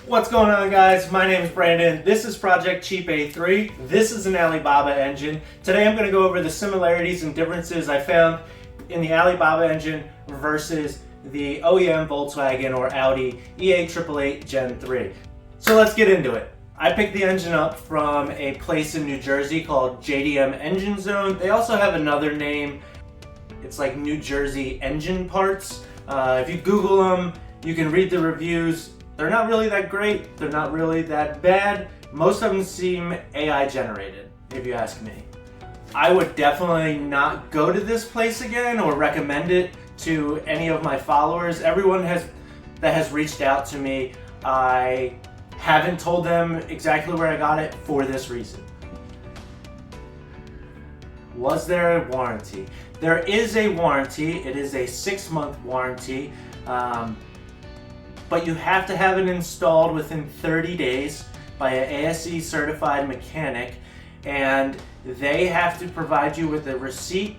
What's going on, guys? My name is Brandon. This is Project Cheap A3. This is an Alibaba engine. Today I'm going to go over the similarities and differences I found in the Alibaba engine versus the OEM Volkswagen or Audi A3 Gen 3. So let's get into it. I picked the engine up from a place in New Jersey called JDM Engine Zone. They also have another name. It's like New Jersey Engine Parts. If you Google them, you can read the reviews. They're not really that great. They're not really that bad. Most of them seem AI generated, if you ask me. I would definitely not go to this place again or recommend it to any of my followers. Everyone that has reached out to me, I haven't told them exactly where I got it for this reason. Was there a warranty? There is a warranty. It is a 6-month warranty. But you have to have it installed within 30 days by an ASE certified mechanic, and they have to provide you with a receipt,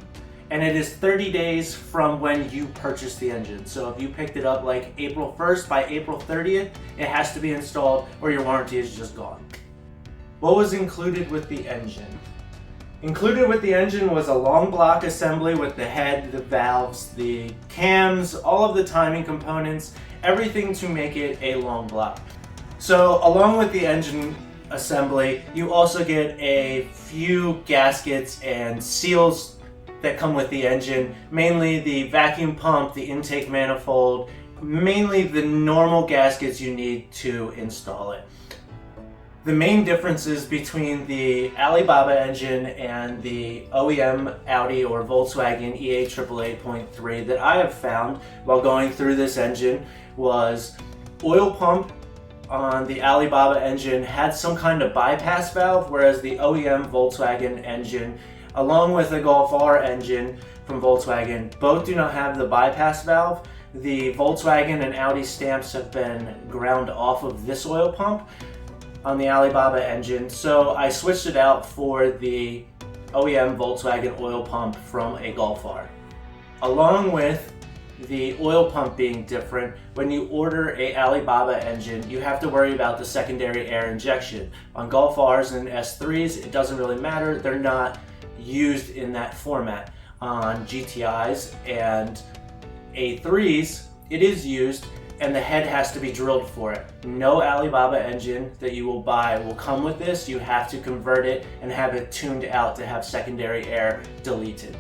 and it is 30 days from when you purchase the engine. So if you picked it up like April 1st, by April 30th, it has to be installed or your warranty is just gone. What was included with the engine? Included with the engine was a long block assembly with the head, the valves, the cams, all of the timing components, everything to make it a long block. So along with the engine assembly, you also get a few gaskets and seals that come with the engine, mainly the vacuum pump, the intake manifold, mainly the normal gaskets you need to install it. The main differences between the Alibaba engine and the OEM Audi or Volkswagen A3 that I have found while going through this engine was oil pump on the Alibaba engine had some kind of bypass valve, whereas the OEM Volkswagen engine, along with the Golf R engine from Volkswagen, both do not have the bypass valve. The Volkswagen and Audi stamps have been ground off of this oil pump on the Alibaba engine, so I switched it out for the OEM Volkswagen oil pump from a Golf R. Along with the oil pump being different, when you order a Alibaba engine, you have to worry about the secondary air injection. On Golf Rs and S3s, it doesn't really matter. They're not used in that format. On GTIs and A3s, it is used, and the head has to be drilled for it. No Alibaba engine that you will buy will come with this. You have to convert it and have it tuned out to have secondary air deleted.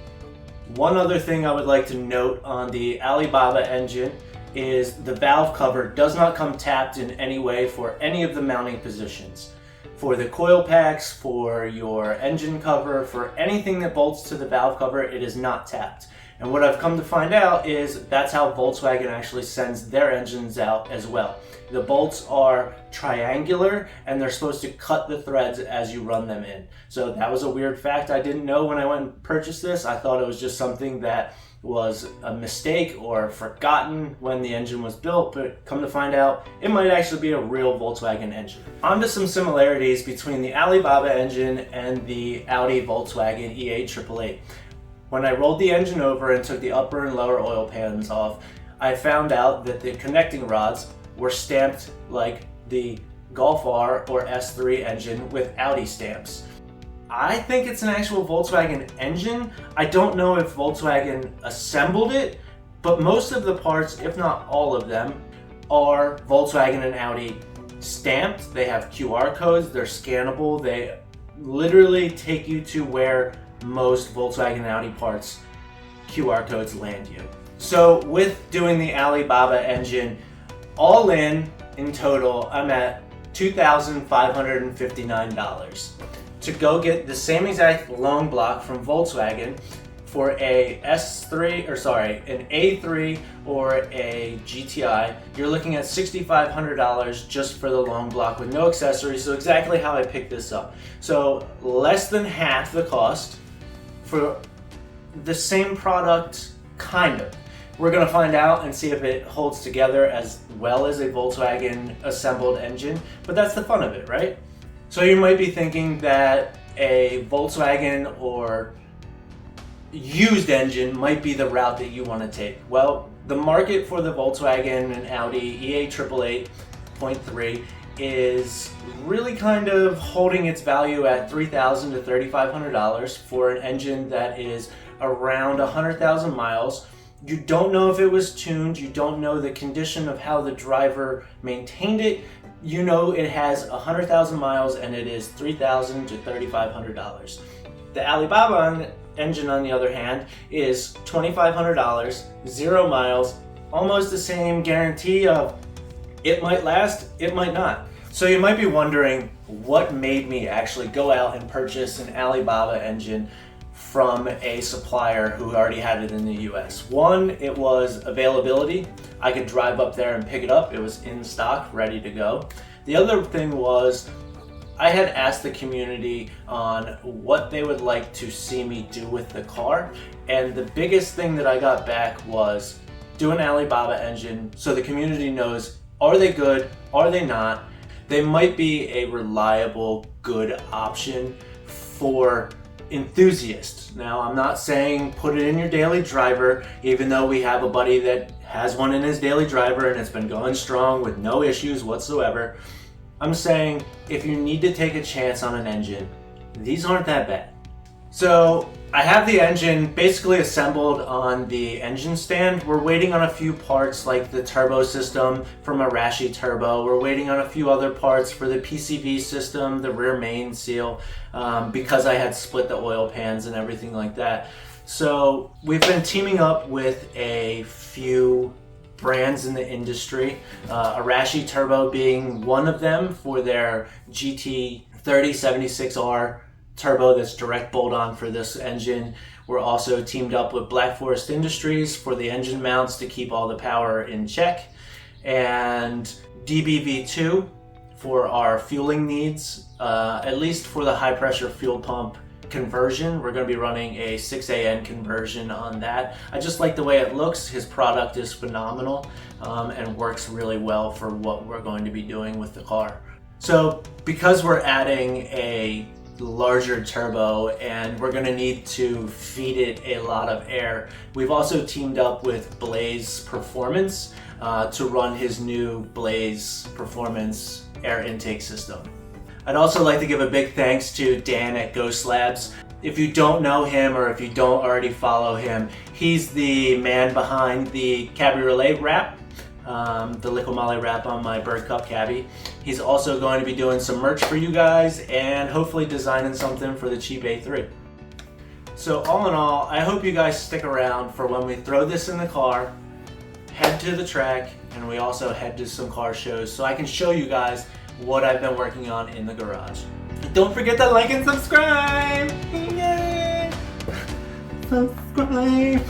One other thing I would like to note on the Alibaba engine is the valve cover does not come tapped in any way for any of the mounting positions. For the coil packs, for your engine cover, for anything that bolts to the valve cover, it is not tapped. And what I've come to find out is that's how Volkswagen actually sends their engines out as well. The bolts are triangular and they're supposed to cut the threads as you run them in. So that was a weird fact I didn't know when I went and purchased this. I thought it was just something that was a mistake or forgotten when the engine was built, but come to find out, it might actually be a real Volkswagen engine. On to some similarities between the Alibaba engine and the Audi Volkswagen A3. When I rolled the engine over and took the upper and lower oil pans off, I found out that the connecting rods were stamped like the Golf R or S3 engine with Audi stamps. I think it's an actual Volkswagen engine. I don't know if Volkswagen assembled it, but most of the parts, if not all of them, are Volkswagen and Audi stamped. They have QR codes, they're scannable, they literally take you to where most Volkswagen and Audi parts QR codes land you. So with doing the Alibaba engine, all in total, I'm at $2,559 to go get the same exact long block from Volkswagen for an A3 or a GTI. You're looking at $6,500 just for the long block with no accessories. So exactly how I picked this up. So less than half the cost for the same product, kind of. We're gonna find out and see if it holds together as well as a Volkswagen assembled engine, but that's the fun of it, right? So you might be thinking that a Volkswagen or used engine might be the route that you want to take. Well, the market for the Volkswagen and Audi A3 6.3 is really kind of holding its value at $3,000 to $3,500 for an engine that is around 100,000 miles. You don't know if it was tuned, you don't know the condition of how the driver maintained it. You know it has 100,000 miles and it is $3,000 to $3,500. The Alibaba engine, on the other hand, is $2,500, 0 miles, almost the same guarantee of it might last, it might not. So you might be wondering what made me actually go out and purchase an Alibaba engine from a supplier who already had it in the US. One, it was availability. I could drive up there and pick it up. It was in stock, ready to go. The other thing was I had asked the community on what they would like to see me do with the car, and the biggest thing that I got back was do an Alibaba engine so the community knows, are they good, are they not? They might be a reliable, good option for enthusiasts. Now, I'm not saying put it in your daily driver, even though we have a buddy that has one in his daily driver and it's been going strong with no issues whatsoever. I'm saying if you need to take a chance on an engine, these aren't that bad. So I have the engine basically assembled on the engine stand. We're waiting on a few parts like the turbo system from Arashi Turbo. We're waiting on a few other parts for the PCV system, the rear main seal, because I had split the oil pans and everything like that. So we've been teaming up with a few brands in the industry, Arashi Turbo being one of them for their GT3076R turbo that's direct bolt-on for this engine. We're also teamed up with Black Forest Industries for the engine mounts to keep all the power in check, and DBV2 for our fueling needs, at least for the high pressure fuel pump conversion. We're going to be running a 6AN conversion on that. I just like the way it looks. His product is phenomenal and works really well for what we're going to be doing with the car. So because we're adding a larger turbo and we're going to need to feed it a lot of air, we've also teamed up with Blaze Performance to run his new Blaze Performance air intake system. I'd also like to give a big thanks to Dan at Ghost Labs. If you don't know him or if you don't already follow him, he's the man behind the Cabriolet wrap, the Liqui wrap on my Bird Cup Cabby. He's also going to be doing some merch for you guys and hopefully designing something for the cheap A3. So all in all, I hope you guys stick around for when we throw this in the car, head to the track, and we also head to some car shows so I can show you guys what I've been working on in the garage. Don't forget to like and subscribe! Yay! Subscribe!